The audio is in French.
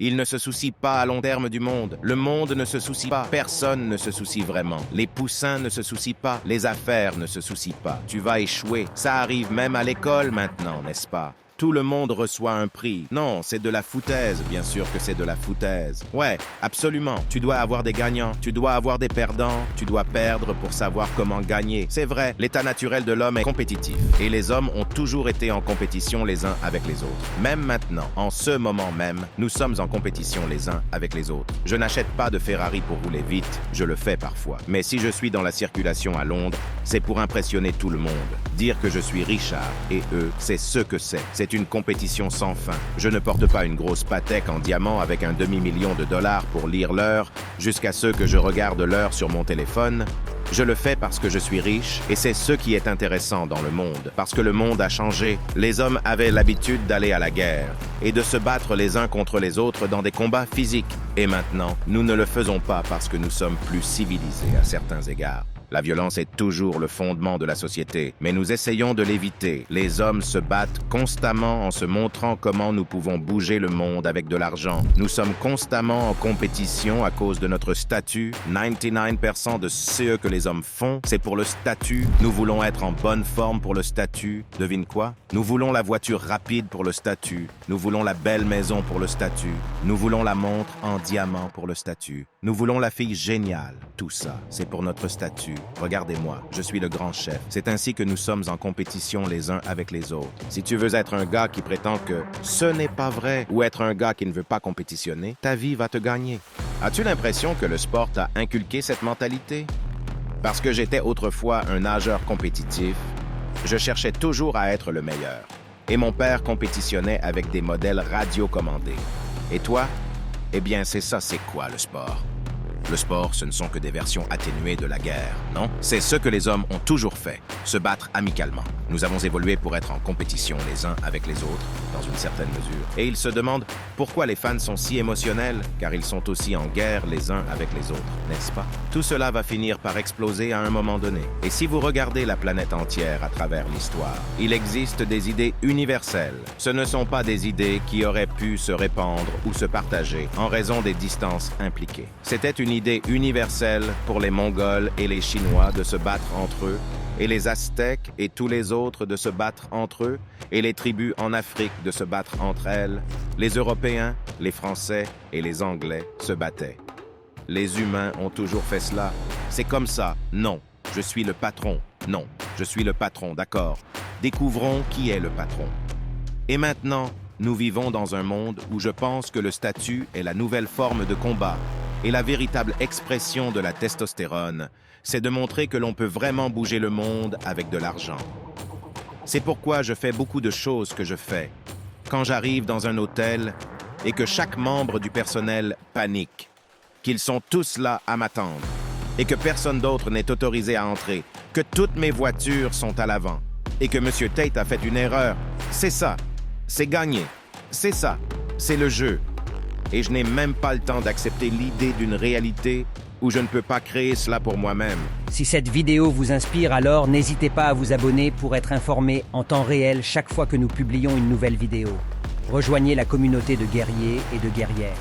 Ils ne se soucient pas à long terme du monde. Le monde ne se soucie pas. Personne ne se soucie vraiment. Les poussins ne se soucient pas. Les affaires ne se soucient pas. Tu vas échouer. Ça arrive même à l'école maintenant, n'est-ce pas? Tout le monde reçoit un prix. Non, c'est de la foutaise, bien sûr que c'est de la foutaise. Ouais, absolument. Tu dois avoir des gagnants, tu dois avoir des perdants, tu dois perdre pour savoir comment gagner. C'est vrai, l'état naturel de l'homme est compétitif. Et les hommes ont toujours été en compétition les uns avec les autres. Même maintenant, en ce moment même, nous sommes en compétition les uns avec les autres. Je n'achète pas de Ferrari pour rouler vite, je le fais parfois. Mais si je suis dans la circulation à Londres, c'est pour impressionner tout le monde. Dire que je suis Richard et eux, c'est ce que c'est. C'est une compétition sans fin. Je ne porte pas une grosse Patek en diamant avec un demi-million de dollars pour lire l'heure, jusqu'à ce que je regarde l'heure sur mon téléphone. Je le fais parce que je suis riche, et c'est ce qui est intéressant dans le monde, parce que le monde a changé. Les hommes avaient l'habitude d'aller à la guerre, et de se battre les uns contre les autres dans des combats physiques. Et maintenant, nous ne le faisons pas parce que nous sommes plus civilisés à certains égards. La violence est toujours le fondement de la société, mais nous essayons de l'éviter. Les hommes se battent constamment en se montrant comment nous pouvons bouger le monde avec de l'argent. Nous sommes constamment en compétition à cause de notre statut. 99% de ce que les hommes font, c'est pour le statut. Nous voulons être en bonne forme pour le statut. Devine quoi? Nous voulons la voiture rapide pour le statut. Nous voulons la belle maison pour le statut. Nous voulons la montre en diamant pour le statut. Nous voulons la fille géniale. Tout ça, c'est pour notre statut. Regardez-moi, je suis le grand chef. C'est ainsi que nous sommes en compétition les uns avec les autres. Si tu veux être un gars qui prétend que ce n'est pas vrai ou être un gars qui ne veut pas compétitionner, ta vie va te gagner. As-tu l'impression que le sport t'a inculqué cette mentalité? Parce que j'étais autrefois un nageur compétitif, je cherchais toujours à être le meilleur. Et mon père compétitionnait avec des modèles radiocommandés. Et toi? Eh bien, c'est quoi le sport? Le sport, ce ne sont que des versions atténuées de la guerre, non? C'est ce que les hommes ont toujours fait, se battre amicalement. Nous avons évolué pour être en compétition les uns avec les autres, dans une certaine mesure. Et ils se demandent pourquoi les fans sont si émotionnels, car ils sont aussi en guerre les uns avec les autres, n'est-ce pas? Tout cela va finir par exploser à un moment donné. Et si vous regardez la planète entière à travers l'histoire, il existe des idées universelles. Ce ne sont pas des idées qui auraient pu se répandre ou se partager en raison des distances impliquées. C'était une idée universelle pour les Mongols et les Chinois de se battre entre eux, et les Aztèques et tous les autres de se battre entre eux, et les tribus en Afrique de se battre entre elles. Les Européens, les Français et les Anglais se battaient. Les humains ont toujours fait cela. C'est comme ça. Non, je suis le patron. Non, je suis le patron, d'accord. Découvrons qui est le patron. Et maintenant, nous vivons dans un monde où je pense que le statut est la nouvelle forme de combat. Et la véritable expression de la testostérone, c'est de montrer que l'on peut vraiment bouger le monde avec de l'argent. C'est pourquoi je fais beaucoup de choses que je fais. Quand j'arrive dans un hôtel et que chaque membre du personnel panique, qu'ils sont tous là à m'attendre et que personne d'autre n'est autorisé à entrer, que toutes mes voitures sont à l'avant et que M. Tate a fait une erreur, c'est ça, c'est gagné, c'est ça, c'est le jeu. Et je n'ai même pas le temps d'accepter l'idée d'une réalité où je ne peux pas créer cela pour moi-même. Si cette vidéo vous inspire, alors n'hésitez pas à vous abonner pour être informé en temps réel chaque fois que nous publions une nouvelle vidéo. Rejoignez la communauté de guerriers et de guerrières.